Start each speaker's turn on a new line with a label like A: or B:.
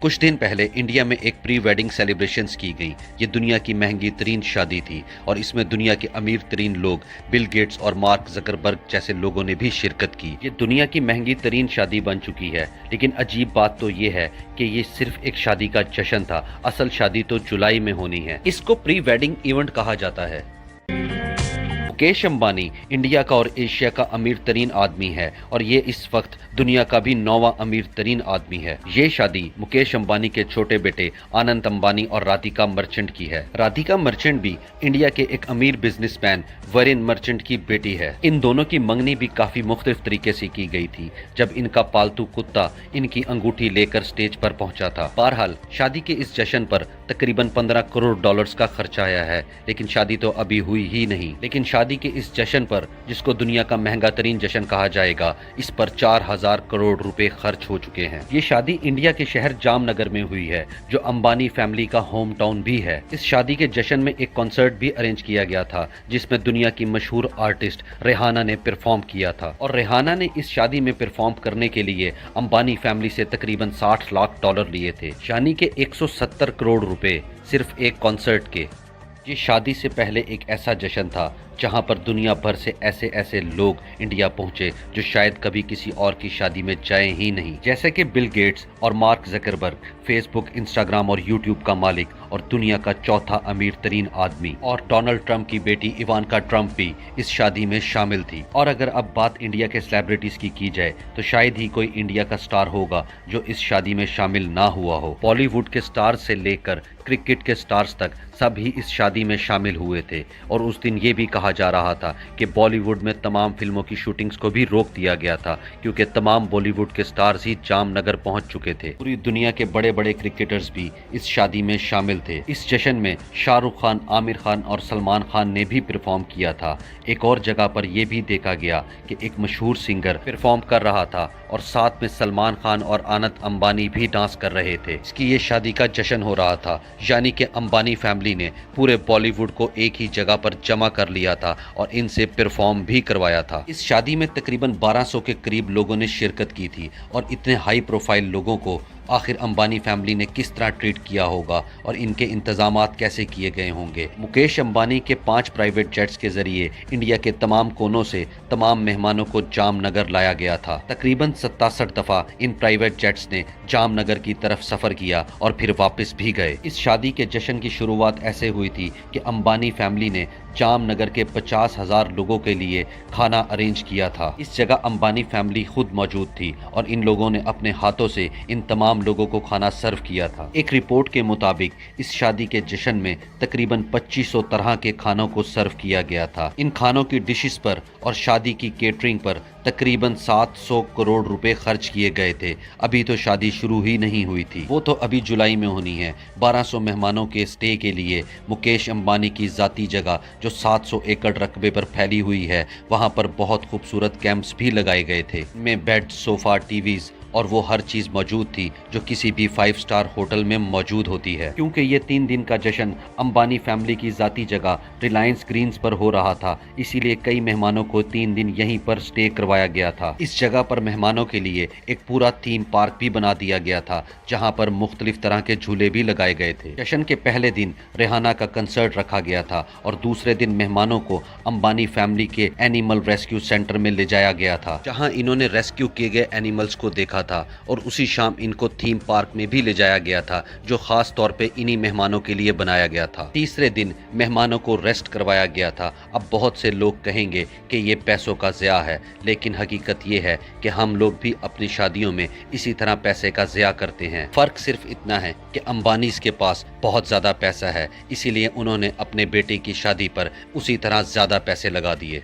A: कुछ दिन पहले इंडिया में एक प्री वेडिंग सेलिब्रेशंस की गई। ये दुनिया की महंगी तरीन शादी थी और इसमें दुनिया के अमीर तरीन लोग बिल गेट्स और मार्क ज़करबर्ग जैसे लोगों ने भी शिरकत की। ये दुनिया की महंगी तरीन शादी बन चुकी है, लेकिन अजीब बात तो ये है कि ये सिर्फ एक शादी का जश्न था। असल शादी तो जुलाई में होनी है। इसको प्री वेडिंग इवेंट कहा जाता है। मुकेश अंबानी इंडिया का और एशिया का अमीर तरीन आदमी है और ये इस वक्त दुनिया का भी 9वां अमीर तरीन आदमी है। ये शादी मुकेश अंबानी के छोटे बेटे आनंद अंबानी और राधिका मर्चेंट की है। राधिका मर्चेंट भी इंडिया के एक अमीर बिजनेसमैन वरुण मर्चेंट की बेटी है। इन दोनों की मंगनी भी काफी मुख्तलिफ तरीके से की गई थी, जब इनका पालतू कुत्ता इनकी अंगूठी लेकर स्टेज पर पहुंचा था। बहरहाल शादी के इस जश्न पर तकरीबन 15 करोड़ डॉलर्स का खर्चा आया है, लेकिन शादी तो अभी हुई ही नहीं। लेकिन शादी के इस जश्न पर, जिसको दुनिया का महंगा तरीन जश्न कहा जाएगा, इस पर 4000 करोड़ रुपए खर्च हो चुके हैं। ये शादी इंडिया के शहर जामनगर में हुई है, जो अंबानी फैमिली का होम टाउन भी है। इस शादी के जश्न में एक कॉन्सर्ट भी अरेंज किया गया था, जिसमें दुनिया की मशहूर आर्टिस्ट रेहाना ने परफॉर्म किया था। और रेहाना ने इस शादी में परफॉर्म करने के लिए अंबानी फैमिली से तकरीबन 60 लाख डॉलर लिए थे, यानी कि 170 करोड़ रुपए सिर्फ एक कॉन्सर्ट के। ये शादी से पहले एक ऐसा जश्न था जहां पर दुनिया भर से ऐसे ऐसे लोग इंडिया पहुंचे जो शायद कभी किसी और की शादी में जाए ही नहीं, जैसे कि बिल गेट्स और मार्क ज़करबर्ग, फेसबुक, इंस्टाग्राम और यूट्यूब का मालिक और दुनिया का चौथा अमीर तरीन आदमी, और डोनाल्ड ट्रंप की बेटी इवानका ट्रंप भी इस शादी में शामिल थी। और अगर अब बात इंडिया के सेलिब्रिटीज की जाए तो शायद ही कोई इंडिया का स्टार होगा जो इस शादी में शामिल ना हुआ हो। बॉलीवुड के स्टार्स से लेकर क्रिकेट के स्टार्स तक सभी इस शादी में शामिल हुए थे। और उस दिन ये भी कहा जा रहा था कि बॉलीवुड में तमाम फिल्मों की शूटिंग्स को भी रोक दिया गया था, क्योंकि तमाम बॉलीवुड के स्टार्स ही जामनगर पहुंच चुके थे। पूरी दुनिया के बड़े बड़े क्रिकेटर्स भी इस शादी में शामिल थे। इस जश्न में शाहरुख खान, आमिर खान और सलमान खान ने भी परफॉर्म किया था। एक और जगह पर यह भी देखा गया कि एक मशहूर सिंगर परफॉर्म कर रहा था और साथ में सलमान खान और आनंद अंबानी भी डांस कर रहे थे। इसकी ये शादी का जश्न हो रहा था, यानी कि अंबानी फैमिली ने पूरे बॉलीवुड को एक ही जगह पर जमा कर लिया था और इनसे परफॉर्म भी करवाया था। इस शादी में तकरीबन 1200 के करीब लोगों ने शिरकत की थी। और इतने हाई प्रोफाइल लोगों को आखिर अंबानी फैमिली ने किस तरह ट्रीट किया होगा और इनके इंतजामात कैसे किए गए होंगे। मुकेश अंबानी के 5 प्राइवेट जेट्स के जरिए इंडिया के तमाम कोनों से तमाम मेहमानों को जामनगर लाया गया था। तकरीबन 67 दफा इन प्राइवेट जेट्स ने जामनगर की तरफ सफर किया और फिर वापस भी गए। इस शादी के जश्न की शुरुआत ऐसे हुई थी कि अंबानी फैमिली ने जामनगर के 50,000 लोगों के लिए खाना अरेंज किया था। इस जगह अंबानी फैमिली खुद मौजूद थी और इन लोगों ने अपने हाथों से इन तमाम लोगों को खाना सर्व किया था। एक रिपोर्ट के मुताबिक इस शादी के जश्न में तकरीबन 2500 तरह के खानों को सर्व किया गया था। इन खानों की डिशेस पर और शादी की केटरिंग पर तकरीबन 700 करोड़ रुपए खर्च किए गए थे। अभी तो शादी शुरू ही नहीं हुई थी, वो तो अभी जुलाई में होनी है। 1200 मेहमानों के स्टे के लिए मुकेश अंबानी की जाती जगह जो 700 एकड़ रकबे पर फैली हुई है, वहां पर बहुत खूबसूरत कैंप्स भी लगाए गए थे। में बेड, सोफा, टीवीज और वो हर चीज मौजूद थी जो किसी भी 5 स्टार होटल में मौजूद होती है। क्योंकि ये 3 दिन का जश्न अंबानी फैमिली की जाती जगह रिलायंस ग्रीन्स पर हो रहा था, इसीलिए कई मेहमानों को 3 दिन यहीं पर स्टे करवाया गया था। इस जगह पर मेहमानों के लिए एक पूरा थीम पार्क भी बना दिया गया था, जहाँ पर मुख्तलिफ तरह के झूले भी लगाए गए थे। जश्न के पहले दिन रेहाना का कंसर्ट रखा गया था और दूसरे दिन मेहमानों को अंबानी फैमिली के एनिमल रेस्क्यू सेंटर में ले जाया गया था, जहाँ इन्होंने रेस्क्यू किए गए एनिमल्स को देखा था। और उसी शाम इनको थीम पार्क में भी ले जाया गया था, जो खास तौर पे इन्हीं मेहमानों के लिए बनाया गया था। तीसरे दिन मेहमानों को रेस्ट करवाया गया था। अब बहुत से लोग कहेंगे कि ये पैसों का ज़िया है, लेकिन हकीकत ये है कि हम लोग भी अपनी शादियों में इसी तरह पैसे का ज़िया करते हैं। फ़र्क सिर्फ इतना है कि अंबानीज़ के पास बहुत ज़्यादा पैसा है, इसीलिए उन्होंने अपने बेटे की शादी पर उसी तरह ज़्यादा पैसे लगा दिए।